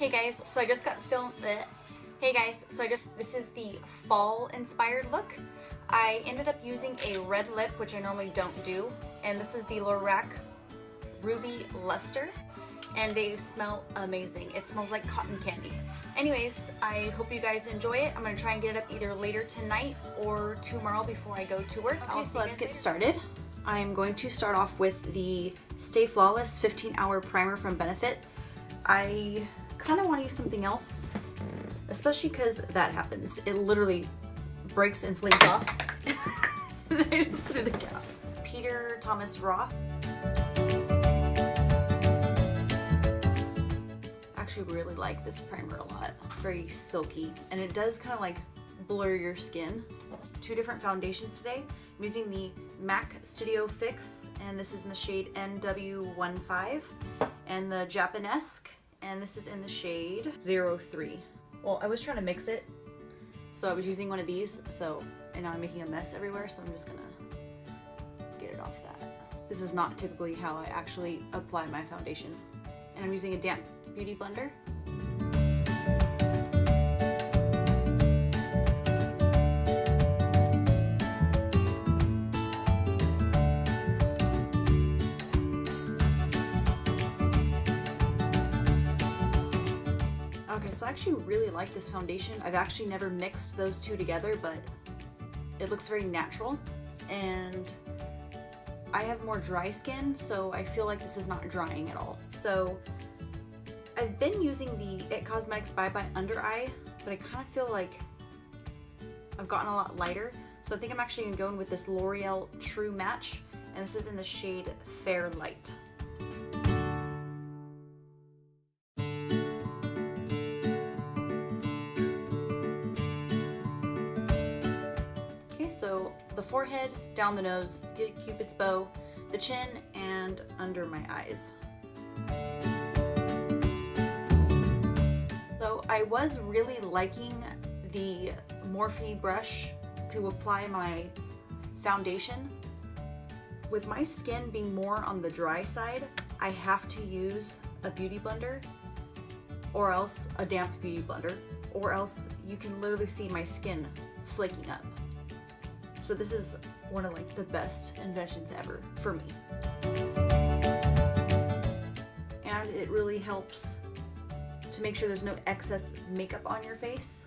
Hey guys, so I just got filmed. This is the fall inspired look. I ended up using a red lip, which I normally don't do, and this is the Lorac Ruby Luster, and they smell amazing. It smells like cotton candy. Anyways, I hope you guys enjoy it. I'm gonna try and get it up either later tonight or tomorrow before I go to work. Okay, so let's get started. I'm going to start off with the Stay Flawless 15-hour primer from Benefit. I kind of want to use something else, especially because that happens. It literally breaks and flings off. I just threw the cap. Peter Thomas Roth. I actually really like this primer a lot. It's very silky and it does kind of like blur your skin. Two different foundations today. I'm using the MAC Studio Fix, and this is in the shade NW15, and the Japanesque, and this is in the shade 03. Well, I was trying to mix it, so I was using one of these, and now I'm making a mess everywhere, so I'm just gonna get it off that. This is not typically how I actually apply my foundation. And I'm using a damp beauty blender. Okay, so I actually really like this foundation. I've actually never mixed those two together, but it looks very natural, and I have more dry skin, so I feel like this is not drying at all. So I've been using the IT Cosmetics Bye Bye Under Eye, but I kind of feel like I've gotten a lot lighter. So I think I'm actually gonna go in with this L'Oreal True Match, and this is in the shade Fair Light. So the forehead, down the nose, get Cupid's bow, the chin, and under my eyes. So I was really liking the Morphe brush to apply my foundation. With my skin being more on the dry side, I have to use a beauty blender, or else a damp beauty blender, or else you can literally see my skin flaking up. So this is one of like the best inventions ever for me. And it really helps to make sure there's no excess makeup on your face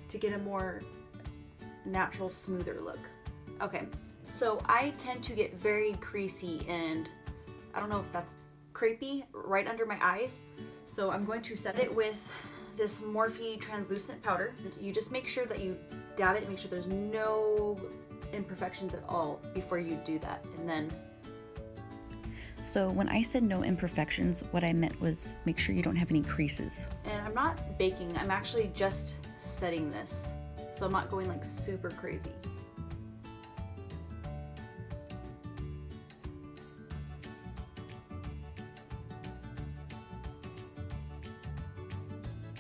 to get a more natural, smoother look. Okay, so I tend to get very creasy and I don't know if that's crepey right under my eyes. So I'm going to set it with this Morphe translucent powder. You just make sure that you dab it, make sure there's no imperfections at all before you do that, and then. So when I said no imperfections, what I meant was make sure you don't have any creases. And I'm not baking, I'm actually just setting this, so I'm not going like super crazy.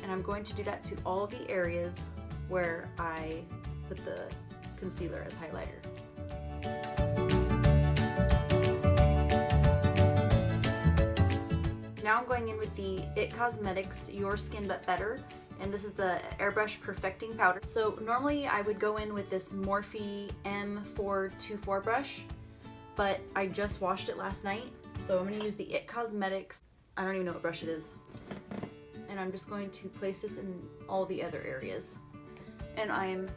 And I'm going to do that to all the areas where I put the concealer as highlighter. Now I'm going in with the IT Cosmetics Your Skin But Better, and this is the Airbrush Perfecting Powder. So normally I would go in with this Morphe M424 brush, but I just washed it last night, so I'm going to use the IT Cosmetics, I don't even know what brush it is, and I'm just going to place this in all the other areas. And I'm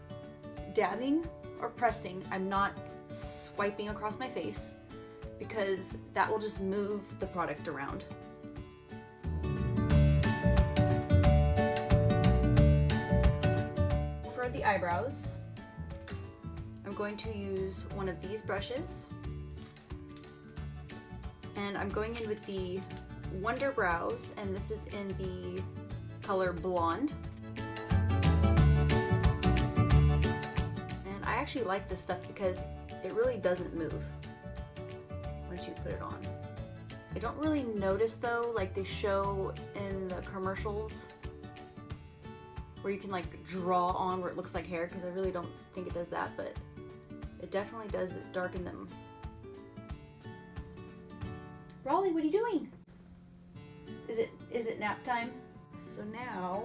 dabbing or pressing, I'm not swiping across my face because that will just move the product around. For the eyebrows, I'm going to use one of these brushes, and I'm going in with the Wonder Brows, and this is in the color Blonde. And I actually like this stuff because it really doesn't move once you put it on. I don't really notice though, like they show in the commercials where you can like draw on where it looks like hair, because I really don't think it does that, but it definitely does darken them. Raleigh, what are you doing? Is it nap time? So now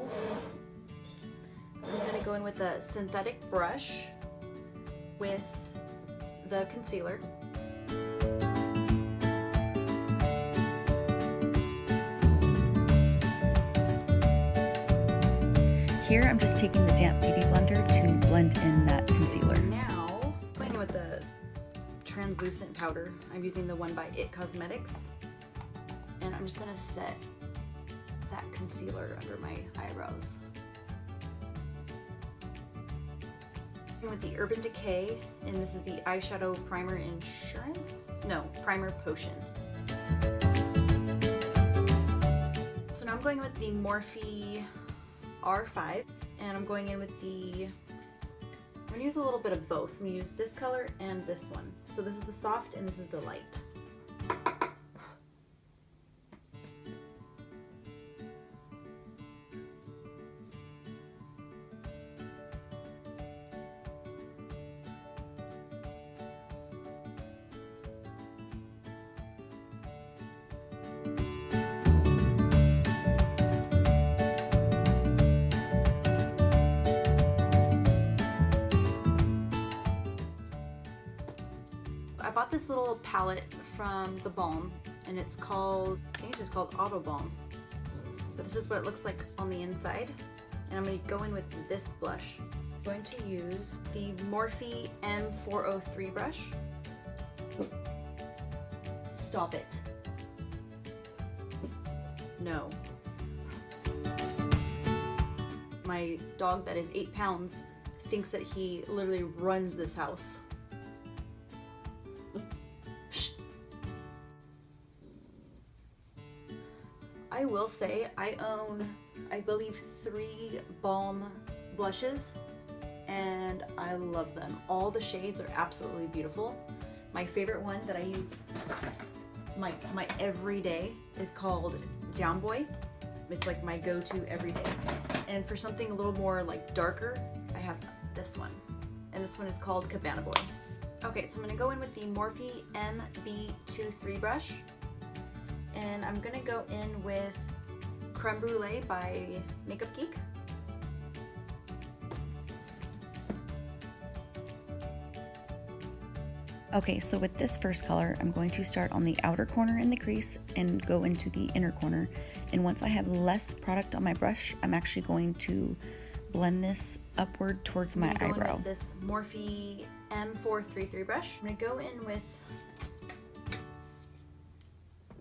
I'm going to go in with a synthetic brush with the concealer. Here I'm just taking the damp beauty blender to blend in that concealer. So now going in with the translucent powder. I'm using the one by It Cosmetics, and I'm just going to set that concealer under my eyebrows. With the Urban Decay, and this is the eyeshadow primer primer potion. So now I'm going with the Morphe R5, and I'm going in with I'm going to use a little bit of both. I'm going to use this color and this one. So this is the soft and this is the light. I bought this little palette from the Balm, and it's called, I think it's just called Auto Balm. But this is what it looks like on the inside. And I'm going to go in with this blush. I'm going to use the Morphe M403 brush. Stop it. No. My dog that is 8 pounds thinks that he literally runs this house. I will say I own, I believe, 3 Balm blushes, and I love them. All the shades are absolutely beautiful. My favorite one that I use my everyday is called Down Boy. It's like my go-to every day. And for something a little more like darker, I have this one. And this one is called Cabana Boy. Okay, so I'm gonna go in with the Morphe MB23 brush. And I'm gonna go in with Creme Brulee by Makeup Geek. Okay, so with this first color, I'm going to start on the outer corner in the crease and go into the inner corner. And once I have less product on my brush, I'm actually going to blend this upward towards my eyebrow. I'm gonna go in with this Morphe M433 brush. I'm gonna go in with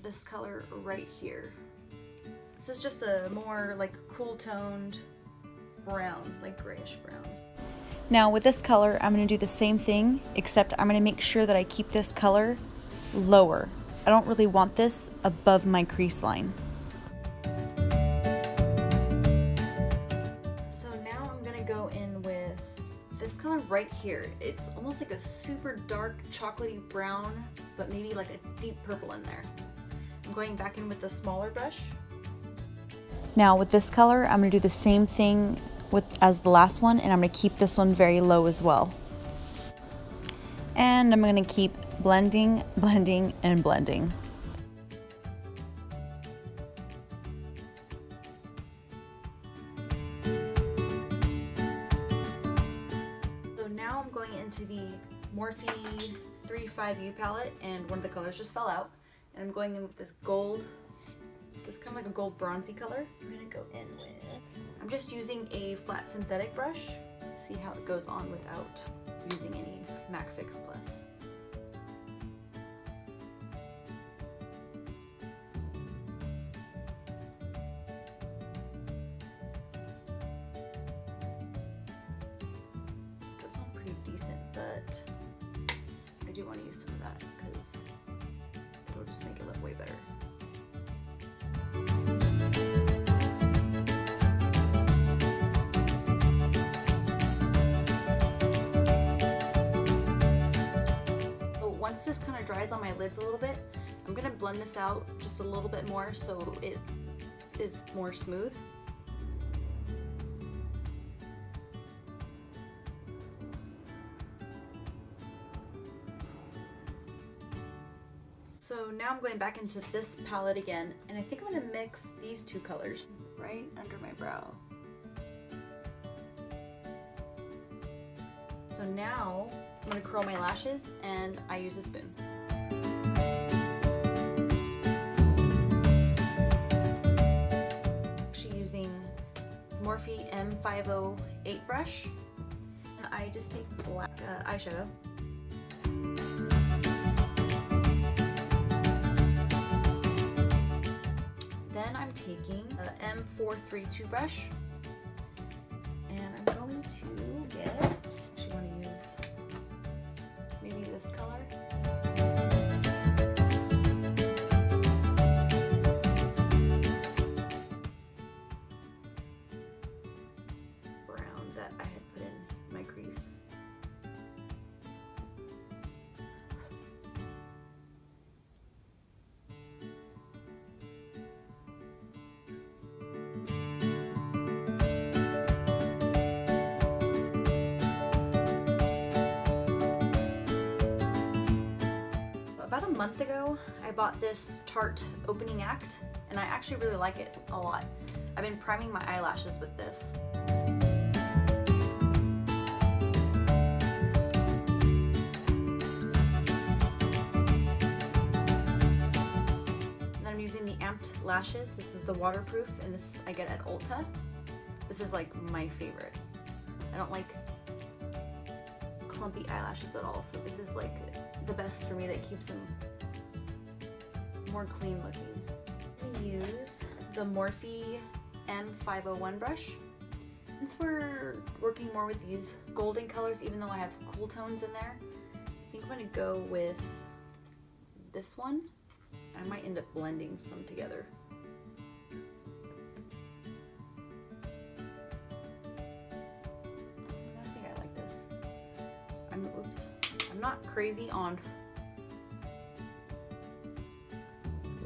this color right here. This is just a more like cool toned brown, like grayish brown. Now with this color, I'm going to do the same thing, except I'm going to make sure that I keep this color lower. I don't really want this above my crease line. So now I'm going to go in with this color right here. It's almost like a super dark chocolatey brown, but maybe like a deep purple in there. I'm going back in with the smaller brush. Now with this color, I'm going to do the same thing as the last one, and I'm going to keep this one very low as well. And I'm going to keep blending, blending, and blending. So now I'm going into the Morphe 35U palette, and one of the colors just fell out. And I'm going in with this gold, this kind of like a gold bronzy color. I'm gonna go in with, I'm just using a flat synthetic brush. See how it goes on without using any MAC Fix Plus. Goes on pretty decent, but I do want to use some of that because it'll just make it look way better. So once this kind of dries on my lids a little bit, I'm going to blend this out just a little bit more so it is more smooth. So now I'm going back into this palette again, and I think I'm going to mix these two colors. right under my brow. So now I'm gonna curl my lashes and I use a spoon. Actually using Morphe M508 brush, and I just take black eyeshadow. Then I'm taking the M432 brush, and I'm going to get, actually want to use maybe this color. Brown that I had put in my crease. About a month ago, I bought this Tarte Opening Act, and I actually really like it a lot. I've been priming my eyelashes with this. And then I'm using the Amped Lashes. This is the waterproof, and this I get at Ulta. This is like my favorite. I don't like clumpy eyelashes at all, so this is like the best for me, that keeps them more clean looking. I'm gonna use the Morphe M501 brush. Since we're working more with these golden colors, even though I have cool tones in there, I think I'm gonna go with this one. I might end up blending some together. I think I like this. I'm not crazy on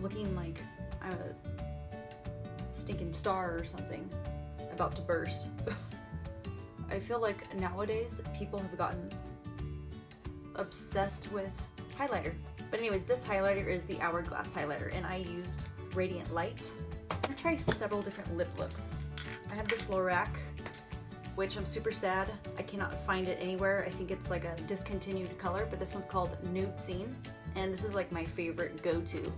looking like I'm a stinking star or something about to burst. I feel like nowadays people have gotten obsessed with highlighter. But anyways, this highlighter is the Hourglass highlighter, and I used Radiant Light. I'm gonna try several different lip looks. I have this Lorac, which I'm super sad I cannot find it anywhere. I think it's like a discontinued color, but this one's called Nude Scene, and this is like my favorite go-to.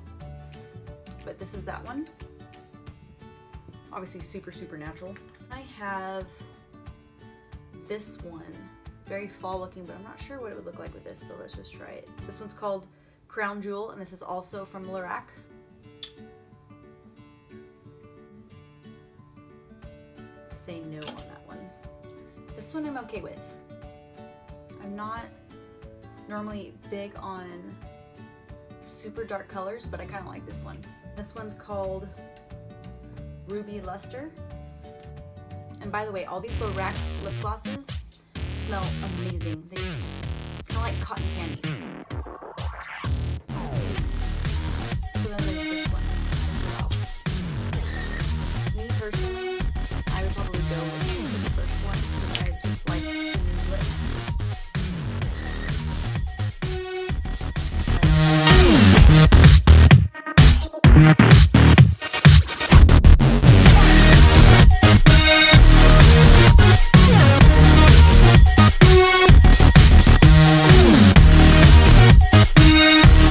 But this is that one. Obviously super natural. I have this one, very fall looking, but I'm not sure what it would look like with this, so let's just try it. This one's called Crown Jewel, and this is also from Lorac. Say no on that one. This one I'm okay with. I'm not normally big on super dark colors, but I kind of like this one. This one's called Ruby Luster. And by the way, all these Lorac lip glosses smell amazing. They smell like cotton candy.